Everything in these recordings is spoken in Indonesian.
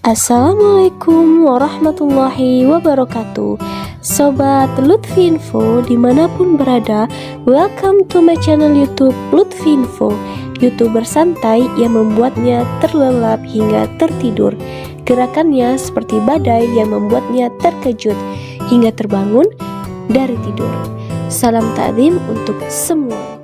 Assalamualaikum warahmatullahi wabarakatuh. Sobat Lutfi Info dimanapun berada, welcome to my channel YouTube Lutfi Info, YouTuber santai yang membuatnya terlelap hingga tertidur. Gerakannya seperti badai yang membuatnya terkejut hingga terbangun dari tidur. Salam ta'zim untuk semua.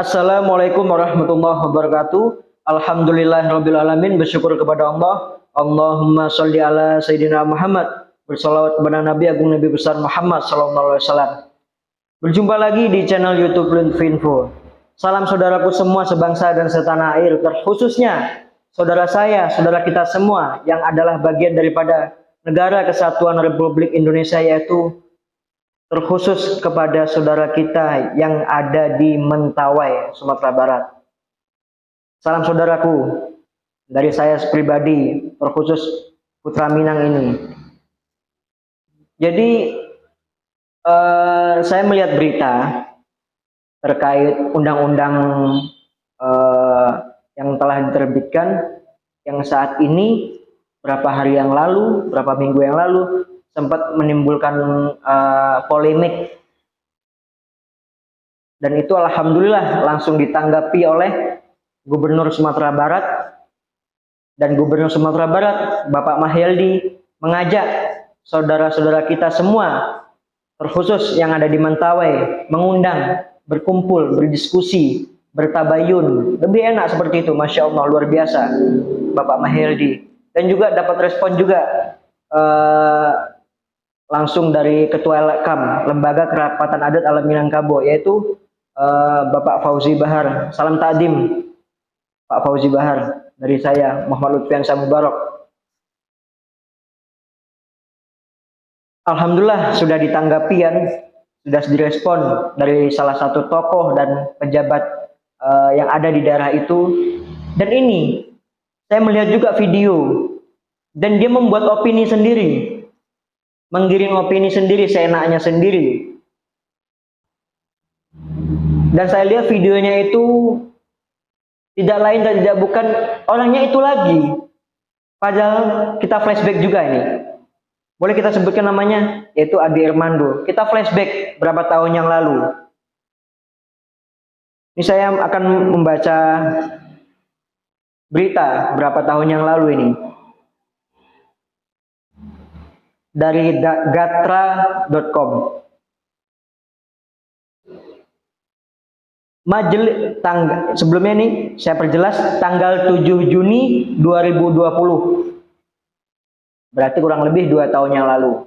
Assalamualaikum warahmatullahi wabarakatuh. Alhamdulillahirrabbilalamin. Bersyukur kepada Allah. Allahumma sholli ala Sayyidina Muhammad. Bersalawat kepada Nabi Agung Nabi Besar Muhammad sallallahu alaihi wasallam. Berjumpa lagi di channel YouTube Lutfi Info. Salam saudaraku semua sebangsa dan setanah air, terkhususnya saudara saya, saudara kita semua yang adalah bagian daripada Negara Kesatuan Republik Indonesia, yaitu terkhusus kepada saudara kita yang ada di Mentawai, Sumatera Barat. Salam saudaraku dari saya pribadi, terkhusus Putra Minang ini. Jadi saya melihat berita terkait undang-undang yang telah diterbitkan, yang saat ini berapa hari yang lalu, berapa minggu yang lalu sempat menimbulkan polemik, dan itu alhamdulillah langsung ditanggapi oleh Gubernur Sumatera Barat. Dan Gubernur Sumatera Barat Bapak Mahyildi mengajak saudara-saudara kita semua, terkhusus yang ada di Mentawai, mengundang, berkumpul, berdiskusi, bertabayun. Lebih enak seperti itu, Masya Allah, luar biasa Bapak Mahyildi. Dan juga dapat respon juga langsung dari Ketua LKAM, Lembaga Kerapatan Adat Alam Minangkabau, yaitu Bapak Fauzi Bahar. Salam ta'zim Pak Fauzi Bahar dari saya, Muhammad Lutfi Mubarak. Alhamdulillah sudah ditanggapi, sudah direspon dari salah satu tokoh dan pejabat yang ada di daerah itu. Dan ini saya melihat juga video, dan dia membuat opini sendiri, menggiring opini sendiri, seenaknya sendiri. Dan saya lihat videonya itu tidak lain dan tidak bukan orangnya itu lagi. Padahal kita flashback juga ini. Boleh kita sebutkan namanya, yaitu Ade Armando. Kita flashback berapa tahun yang lalu. Ini saya akan membaca berita berapa tahun yang lalu ini. Dari gatra.com. Sebelumnya nih saya perjelas, tanggal 7 Juni 2020. Berarti kurang lebih 2 tahun yang lalu.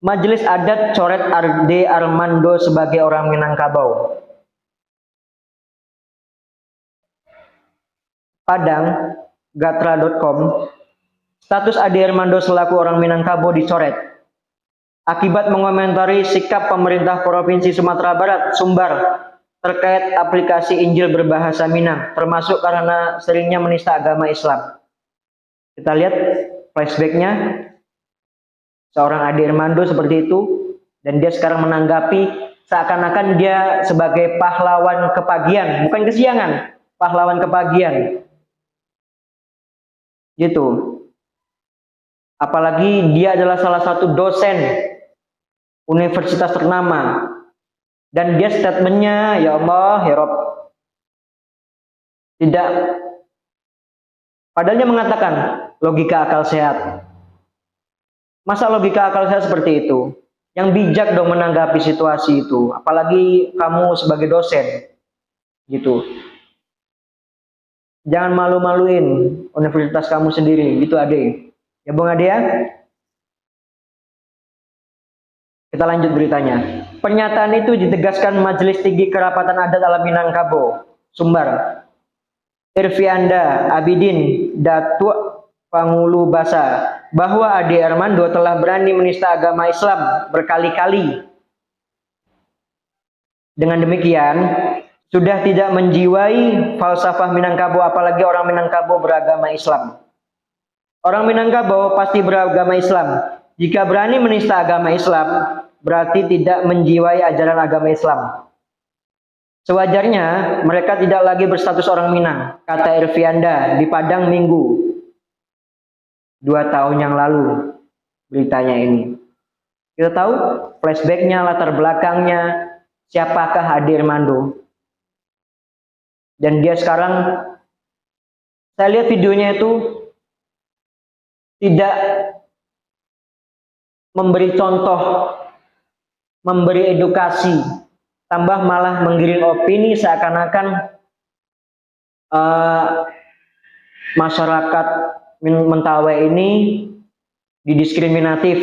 Majelis Adat coret Ade Armando sebagai orang Minangkabau. Padang, gatra.com. Status Ade Armando selaku orang Minangkabau dicoret akibat mengomentari sikap pemerintah Provinsi Sumatera Barat, Sumbar, terkait aplikasi Injil berbahasa Minang, termasuk karena seringnya menista agama Islam. Kita lihat flashbacknya, seorang Ade Armando seperti itu, dan dia sekarang menanggapi seakan-akan dia sebagai pahlawan kepagian, bukan kesiangan, pahlawan kepagian, gitu. Apalagi dia adalah salah satu dosen universitas ternama. Dan dia statementnya, ya Allah, ya Rob, tidak, padahal dia mengatakan logika akal sehat. Masa logika akal sehat seperti itu? Yang bijak dong menanggapi situasi itu, apalagi kamu sebagai dosen, gitu. Jangan malu-maluin universitas kamu sendiri, gitu Ade. Ya Bung Ade ya. Kita lanjut beritanya. Pernyataan itu ditegaskan Majelis Tinggi Kerapatan Adat Alam Minangkabau, Sumbar, Irfianda Abidin Datuk Pangulu Basa, bahwa Ade Armando telah berani menista agama Islam berkali-kali. Dengan demikian, sudah tidak menjiwai falsafah Minangkabau, apalagi orang Minangkabau beragama Islam. Orang Minangkabau pasti beragama Islam. Jika berani menista agama Islam, berarti tidak menjiwai ajaran agama Islam. Sewajarnya mereka tidak lagi berstatus orang Minang, kata Irfianda di Padang Minggu 2 tahun yang lalu beritanya ini. Kita tahu flashbacknya, latar belakangnya, siapakah Ade Armando. Dan dia sekarang, saya lihat videonya itu tidak memberi contoh, memberi edukasi, tambah malah menggiring opini seakan-akan masyarakat Mentawai ini didiskriminatif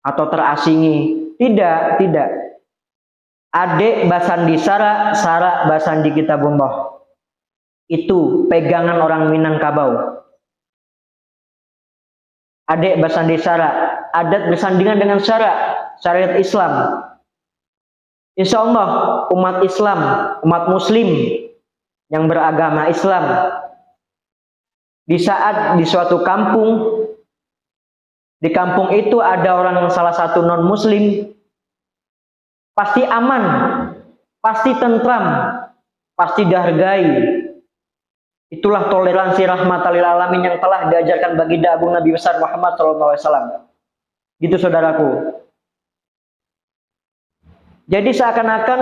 atau terasingi. Tidak. Adik Basandi Sara, Sara Basandi Kitabullah. Itu pegangan orang Minangkabau. Adik Basandi Sara, adat bersandingan dengan syariat Islam. Insya Allah umat Islam, umat Muslim yang beragama Islam, di saat di suatu kampung, di kampung itu ada orang salah satu non Muslim, pasti aman, pasti tentram, pasti dihargai. Itulah toleransi rahmatan lil alamin yang telah diajarkan baginda agung Nabi besar Muhammad SAW. Gitu saudaraku. Jadi seakan-akan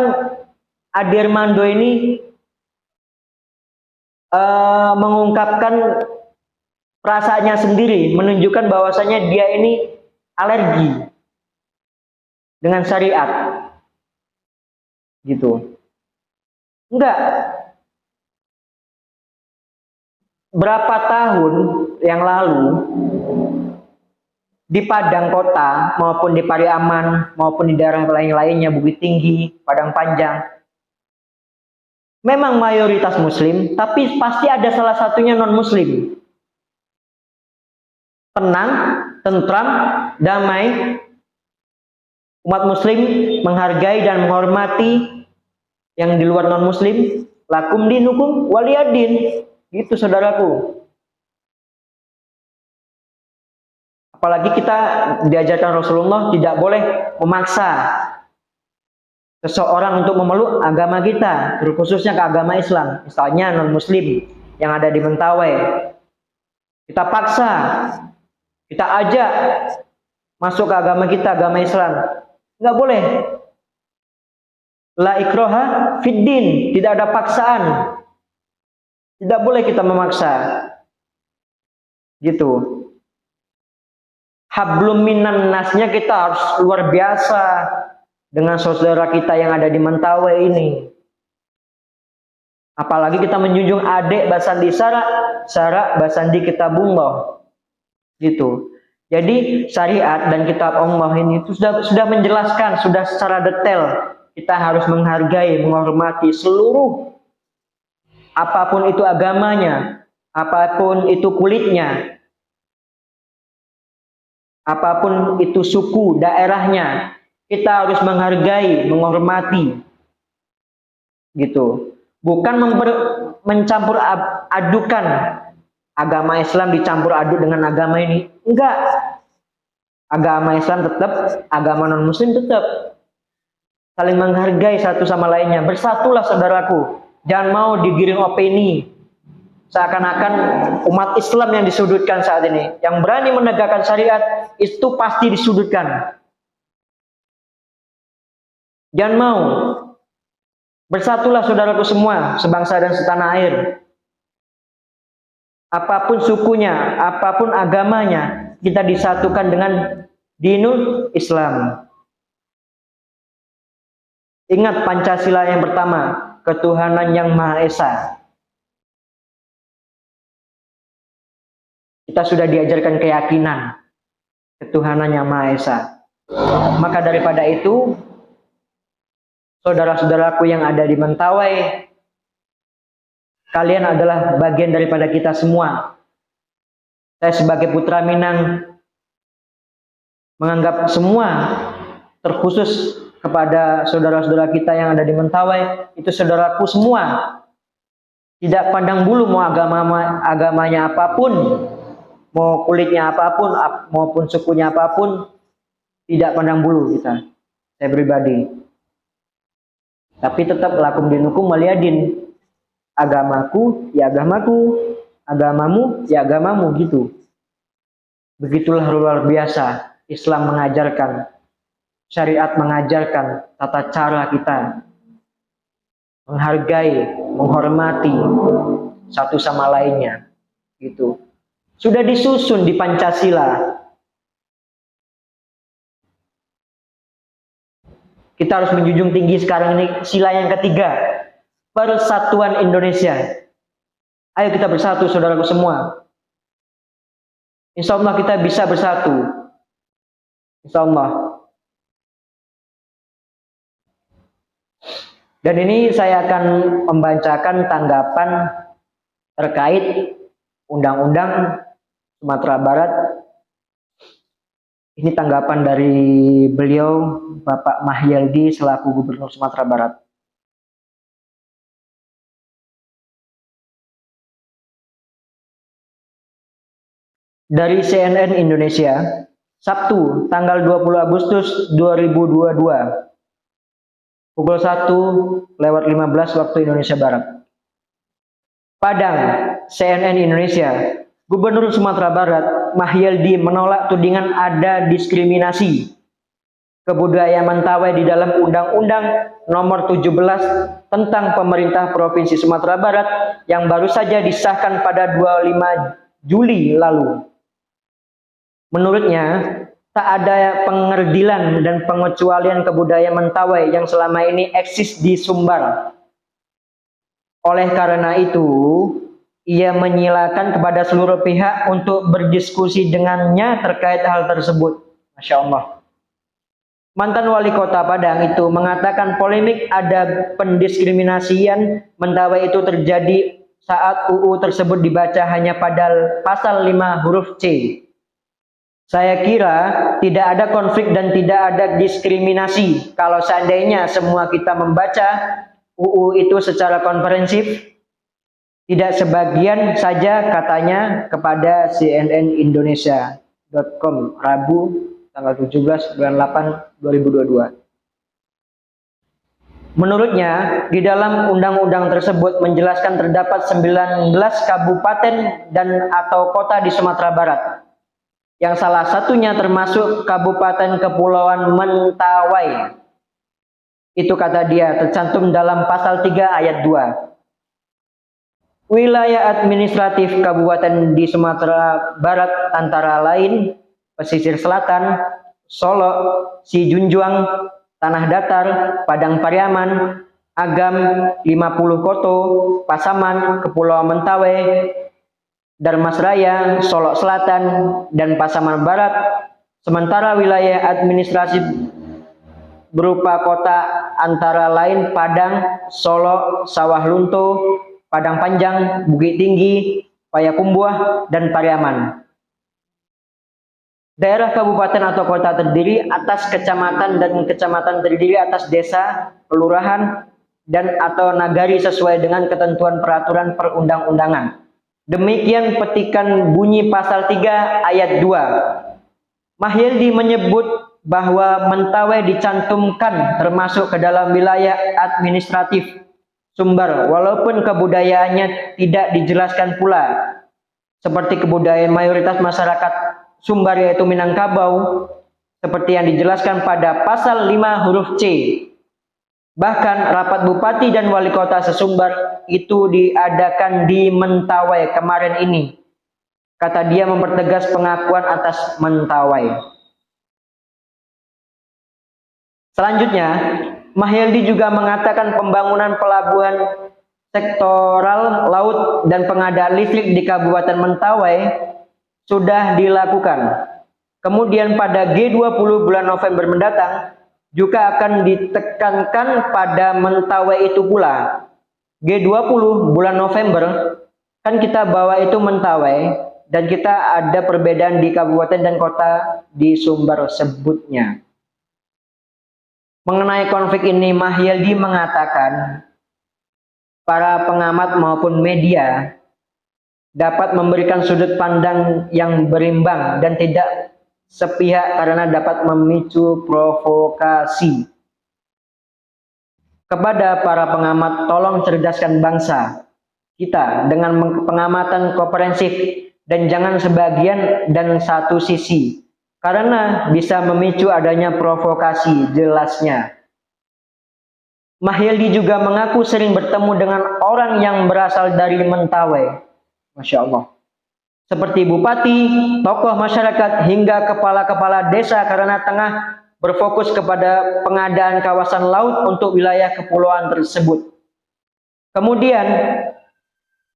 Ade Armando ini mengungkapkan perasaannya sendiri, menunjukkan bahwasanya dia ini alergi dengan syariat. Gitu. Enggak. Berapa tahun yang lalu di Padang Kota maupun di Pariaman maupun di daerah lain-lainnya, Bukit Tinggi, Padang Panjang, memang mayoritas Muslim, tapi pasti ada salah satunya non Muslim. Tenang, tentram, damai. Umat Muslim menghargai dan menghormati yang di luar non Muslim. Lakum dinukum waliyadin. Gitu saudaraku. Apalagi kita diajarkan Rasulullah tidak boleh memaksa seseorang untuk memeluk agama kita, khususnya ke agama Islam. Misalnya non-Muslim yang ada di Mentawai, kita paksa, kita ajak masuk ke agama kita, agama Islam. Nggak boleh. La ikroha fiddin, tidak ada paksaan. Tidak boleh kita memaksa. Gitu. Hablum minan nasnya kita harus luar biasa dengan saudara kita yang ada di Mentawai ini. Apalagi kita menjunjung adik Basandi Sara, Sara Basandi Kitabullah. Gitu. Jadi syariat dan kitab Allah ini itu sudah menjelaskan, sudah secara detail kita harus menghargai, menghormati seluruh apapun itu agamanya, apapun itu kulitnya, apapun itu suku, daerahnya, kita harus menghargai, menghormati. Gitu. Bukan mencampur adukan agama Islam dicampur aduk dengan agama ini. Enggak. Agama Islam tetap, agama non-Muslim tetap. Saling menghargai satu sama lainnya. Bersatulah saudaraku. Jangan mau digiring opini. Seakan-akan umat Islam yang disudutkan saat ini. Yang berani menegakkan syariat, itu pasti disudutkan. Jangan mau. Bersatulah saudaraku semua, sebangsa dan setanah air. Apapun sukunya, apapun agamanya, kita disatukan dengan dinul Islam. Ingat Pancasila yang pertama, ketuhanan yang Maha Esa. Kita sudah diajarkan keyakinan ketuhanan yang Maha Esa. Maka daripada itu, saudara-saudaraku yang ada di Mentawai, kalian adalah bagian daripada kita semua. Saya sebagai putra Minang menganggap semua, terkhusus kepada saudara-saudara kita yang ada di Mentawai, itu saudaraku semua. Tidak pandang bulu mau agamanya apapun, mau kulitnya apapun, maupun sukunya apapun, tidak pandang bulu kita. Saya pribadi. Tapi tetap lakum dinukum waliyadin. Agamaku, ya agamaku. agamamu ya agamamu gitu. Begitulah luar biasa Islam mengajarkan, syariat mengajarkan tata cara kita menghargai, menghormati satu sama lainnya gitu. Sudah disusun di Pancasila. Kita harus menjunjung tinggi sekarang ini sila yang ketiga, persatuan Indonesia. Ayo kita bersatu saudaraku semua. Insya Allah kita bisa bersatu. Insya Allah. Dan ini saya akan membacakan tanggapan terkait Undang-Undang Sumatera Barat. Ini tanggapan dari beliau, Bapak Mahyildi selaku Gubernur Sumatera Barat. Dari CNN Indonesia, Sabtu, tanggal 20 Agustus 2022, pukul 1:15 waktu Indonesia Barat. Padang, CNN Indonesia, Gubernur Sumatera Barat Mahyildi menolak tudingan ada diskriminasi kebudayaan Mentawai di dalam Undang-Undang Nomor 17 tentang Pemerintah Provinsi Sumatera Barat yang baru saja disahkan pada 25 Juli lalu. Menurutnya, tak ada pengerdilan dan pengecualian kebudayaan Mentawai yang selama ini eksis di Sumbar. Oleh karena itu, ia menyilakan kepada seluruh pihak untuk berdiskusi dengannya terkait hal tersebut. Masya Allah. Mantan wali kota Padang itu mengatakan polemik ada pendiskriminasian Mentawai itu terjadi saat UU tersebut dibaca hanya pada pasal 5 huruf C. Saya kira tidak ada konflik dan tidak ada diskriminasi kalau seandainya semua kita membaca UU itu secara komprehensif. Tidak sebagian saja, katanya kepada cnnindonesia.com Rabu tanggal 17 bulan 8 2022. Menurutnya, di dalam undang-undang tersebut menjelaskan terdapat 19 kabupaten dan atau kota di Sumatera Barat, yang salah satunya termasuk Kabupaten Kepulauan Mentawai. Itu kata dia tercantum dalam pasal 3 ayat 2. Wilayah administratif kabupaten di Sumatera Barat antara lain pesisir selatan, Solok, Sijunjuang, Tanah Datar, Padang Pariaman, Agam, 50 Koto, Pasaman, Kepulauan Mentawai, Darmasraya, Solok Selatan, dan Pasaman Barat. Sementara wilayah administratif berupa kota antara lain Padang, Solok, Sawah Lunto, Padang Panjang, Bukit Tinggi, Payakumbuh, dan Pariaman. Daerah kabupaten atau kota terdiri atas kecamatan dan kecamatan terdiri atas desa, kelurahan, dan atau nagari sesuai dengan ketentuan peraturan perundang-undangan. Demikian petikan bunyi pasal 3 ayat 2. Mahyildi menyebut bahwa Mentawai dicantumkan termasuk ke dalam wilayah administratif Sumbar, walaupun kebudayaannya tidak dijelaskan pula, seperti kebudayaan mayoritas masyarakat Sumbar yaitu Minangkabau, seperti yang dijelaskan pada pasal 5 huruf C. Bahkan rapat bupati dan wali kota sesumbar itu diadakan di Mentawai kemarin ini. Kata dia mempertegas pengakuan atas Mentawai. Selanjutnya, Mahyildi juga mengatakan pembangunan pelabuhan sektoral laut dan pengadaan listrik di Kabupaten Mentawai sudah dilakukan. Kemudian pada G20 bulan November mendatang juga akan ditekankan pada Mentawai itu pula. G20 bulan November kan kita bawa itu Mentawai dan kita ada perbedaan di kabupaten dan kota di Sumbar sebutnya. Mengenai konflik ini, Mahyildi mengatakan para pengamat maupun media dapat memberikan sudut pandang yang berimbang dan tidak sepihak karena dapat memicu provokasi. Kepada para pengamat, tolong cerdaskan bangsa. kita dengan pengamatan komprehensif dan jangan sebagian dan satu sisi, karena bisa memicu adanya provokasi. Jelasnya, Mahyildi juga mengaku sering bertemu dengan orang yang berasal dari Mentawai, Masya Allah, seperti bupati, tokoh masyarakat, hingga kepala-kepala desa karena tengah berfokus kepada pengadaan kawasan laut untuk wilayah kepulauan tersebut. Kemudian,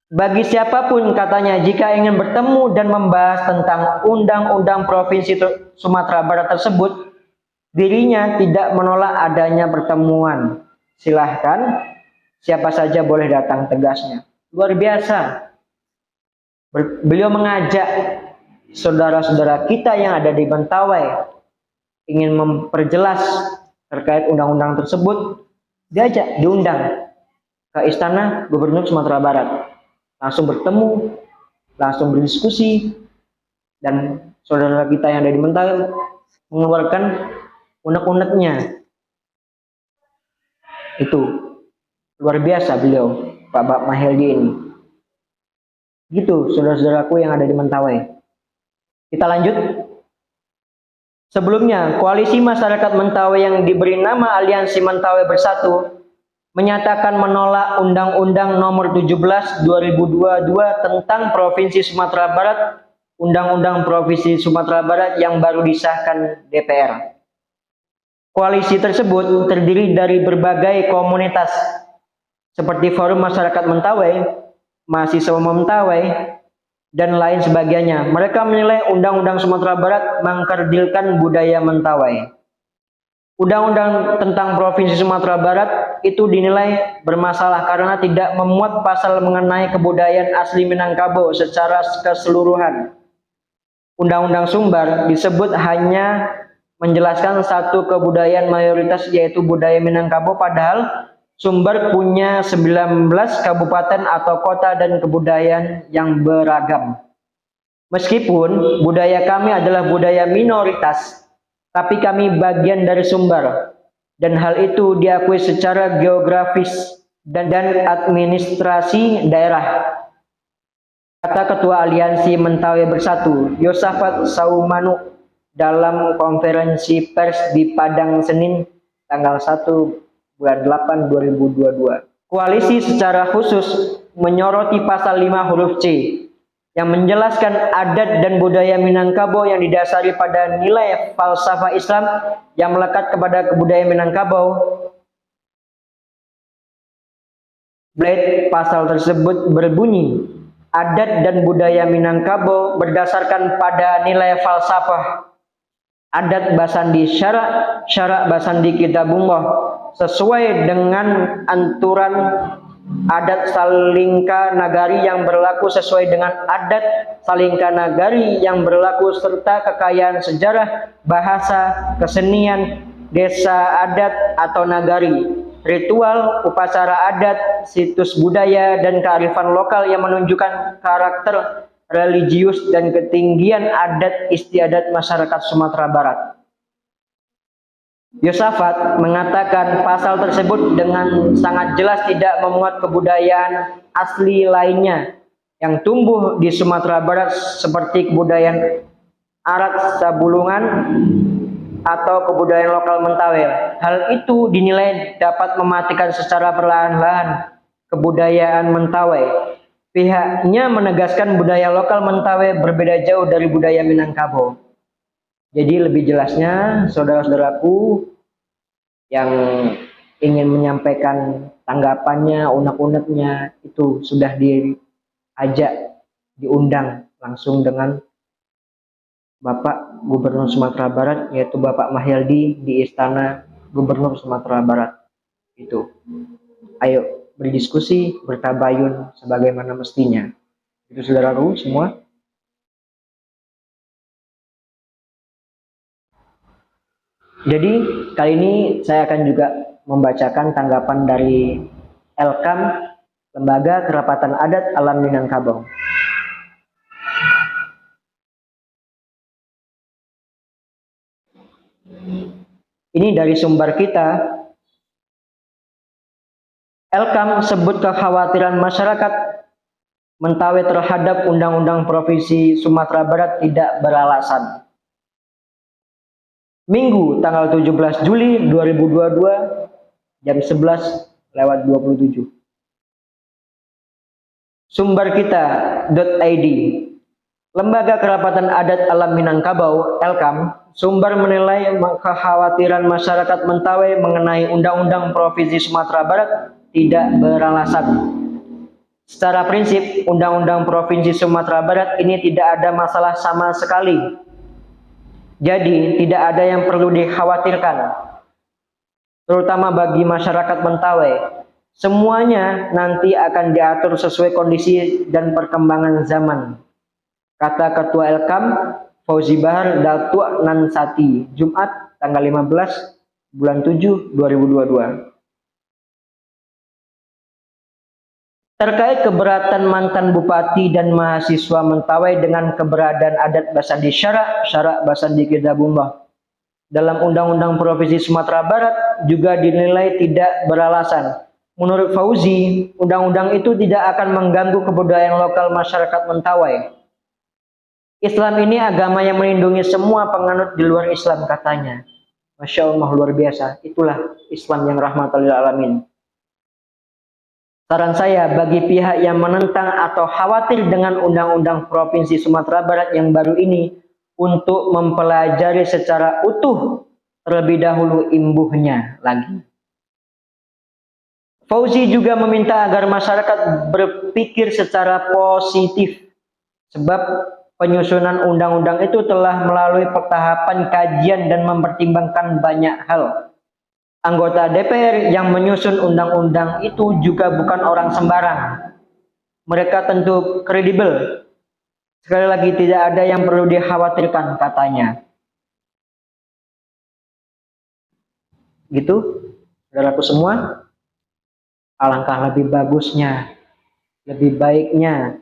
bagi siapapun katanya jika ingin bertemu dan membahas tentang Undang-Undang Provinsi Sumatera Barat tersebut, dirinya tidak menolak adanya pertemuan. Silahkan, siapa saja boleh datang, tegasnya. Luar biasa. Beliau mengajak saudara-saudara kita yang ada di Mentawai ingin memperjelas terkait undang-undang tersebut, diundang ke Istana Gubernur Sumatera Barat. Langsung bertemu, langsung berdiskusi, dan saudara kita yang ada di Mentawai mengeluarkan unek-uneknya. Itu luar biasa beliau, Pak Mahyildi ini. Gitu saudara-saudaraku yang ada di Mentawai. Kita lanjut. Sebelumnya, Koalisi Masyarakat Mentawai yang diberi nama Aliansi Mentawai Bersatu menyatakan menolak Undang-Undang Nomor 17 2022 tentang Provinsi Sumatera Barat, Undang-Undang Provinsi Sumatera Barat yang baru disahkan DPR. Koalisi tersebut terdiri dari berbagai komunitas seperti Forum Masyarakat Mentawai, Mahasiswa Mentawai, dan lain sebagainya. Mereka menilai Undang-Undang Sumatera Barat mengkerdilkan budaya Mentawai. Undang-undang tentang Provinsi Sumatera Barat itu dinilai bermasalah karena tidak memuat pasal mengenai kebudayaan asli Minangkabau secara keseluruhan. Undang-undang Sumbar disebut hanya menjelaskan satu kebudayaan mayoritas, yaitu budaya Minangkabau, padahal Sumbar punya 19 kabupaten atau kota dan kebudayaan yang beragam. Meskipun budaya kami adalah budaya minoritas, tapi kami bagian dari Sumbar, dan hal itu diakui secara geografis dan administrasi daerah, kata Ketua Aliansi Mentawai Bersatu, Yosafat Saumanu, dalam konferensi pers di Padang Senin tanggal 1 bulan 8 2022. Koalisi secara khusus menyoroti pasal 5 huruf C yang menjelaskan adat dan budaya Minangkabau yang didasari pada nilai falsafah Islam yang melekat kepada kebudayaan Minangkabau. Blade pasal tersebut berbunyi, adat dan budaya Minangkabau berdasarkan pada nilai falsafah adat Basandi syarak Basandi Kitabullah sesuai dengan aturan adat Salingka Nagari yang berlaku, sesuai dengan adat Salingka Nagari yang berlaku, serta kekayaan sejarah, bahasa, kesenian, desa adat atau nagari, ritual, upacara adat, situs budaya, dan kearifan lokal yang menunjukkan karakter religius dan ketinggian adat istiadat masyarakat Sumatera Barat. Yosafat mengatakan pasal tersebut dengan sangat jelas tidak memuat kebudayaan asli lainnya yang tumbuh di Sumatera Barat seperti kebudayaan Arak Sabulungan atau kebudayaan lokal Mentawai. Hal itu dinilai dapat mematikan secara perlahan-lahan kebudayaan Mentawai. Pihaknya menegaskan budaya lokal Mentawai berbeda jauh dari budaya Minangkabau. Jadi lebih jelasnya, saudara-saudaraku yang ingin menyampaikan tanggapannya, unek-uneknya, itu sudah diajak, diundang langsung dengan Bapak Gubernur Sumatera Barat, yaitu Bapak Mahyildi di Istana Gubernur Sumatera Barat. Itu. Ayo berdiskusi, bertabayun sebagaimana mestinya. Itu saudaraku semua. Jadi kali ini saya akan juga membacakan tanggapan dari LKAM, Lembaga Kerapatan Adat Alam Minangkabau. Ini dari sumber kita. LKAM sebut kekhawatiran masyarakat Mentawai terhadap Undang-Undang Provinsi Sumatera Barat tidak beralasan. Minggu tanggal 17 Juli 2022 jam 11:27. Sumber kita.id. Lembaga Kerapatan Adat Alam Minangkabau (Elkam) sumber menilai kekhawatiran masyarakat Mentawai mengenai Undang-Undang Provinsi Sumatera Barat tidak beralasan. Secara prinsip, Undang-Undang Provinsi Sumatera Barat ini tidak ada masalah sama sekali. Jadi, tidak ada yang perlu dikhawatirkan, terutama bagi masyarakat Mentawai. Semuanya nanti akan diatur sesuai kondisi dan perkembangan zaman, kata Ketua Elkam, Fauzi Bahar Datuk Nansati, Jumat tanggal 15 bulan 7 2022. Terkait keberatan mantan bupati dan mahasiswa Mentawai dengan keberadaan adat Basandi Syarak Basandi Kidabumbah dalam Undang-Undang Provinsi Sumatera Barat juga dinilai tidak beralasan. Menurut Fauzi, undang-undang itu tidak akan mengganggu kebudayaan lokal masyarakat Mentawai. Islam ini agama yang melindungi semua penganut di luar Islam, katanya. Masya Allah, luar biasa. Itulah Islam yang rahmatan lil alamin. Saran saya bagi pihak yang menentang atau khawatir dengan Undang-Undang Provinsi Sumatera Barat yang baru ini untuk mempelajari secara utuh terlebih dahulu imbuhnya lagi. Fauzi juga meminta agar masyarakat berpikir secara positif, sebab penyusunan undang-undang itu telah melalui tahapan kajian dan mempertimbangkan banyak hal. Anggota DPR yang menyusun undang-undang itu juga bukan orang sembarang. Mereka tentu kredibel. Sekali lagi, tidak ada yang perlu dikhawatirkan, katanya. Gitu, saudaraku semua. Alangkah lebih bagusnya, lebih baiknya,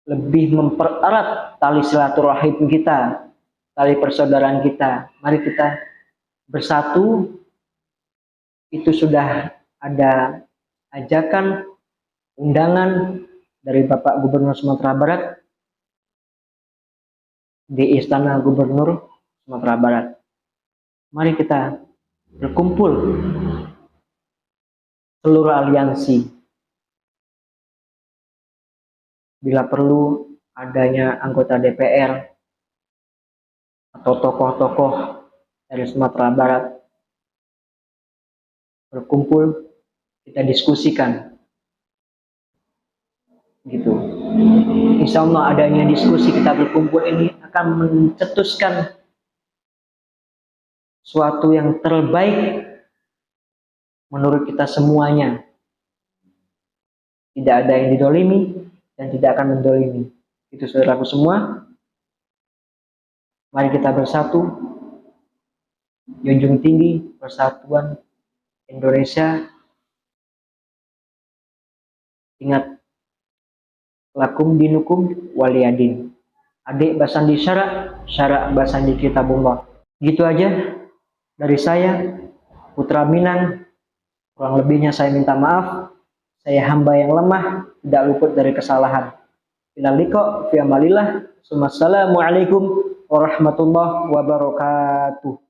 lebih mempererat tali silaturahim kita, tali persaudaraan kita. Mari kita bersatu. Itu sudah ada ajakan, undangan dari Bapak Gubernur Sumatera Barat di Istana Gubernur Sumatera Barat. Mari kita berkumpul seluruh aliansi. Bila perlu adanya anggota DPR atau tokoh-tokoh dari Sumatera Barat berkumpul, kita diskusikan, gitu. Insya Allah adanya diskusi kita berkumpul ini akan mencetuskan suatu yang terbaik menurut kita semuanya. Tidak ada yang didolimi dan tidak akan mendolimi. Itu saudaraku semua. Mari kita bersatu, junjung tinggi persatuan Indonesia. Ingat, lakum dinukum waliyadin. Adik Basandi Syarak Basandi Kitabullah. Gitu aja dari saya, Putra Minang. Kurang lebihnya saya minta maaf. Saya hamba yang lemah, tidak luput dari kesalahan. Bila liqa fi amalillah. Assalamualaikum warahmatullahi wabarakatuh.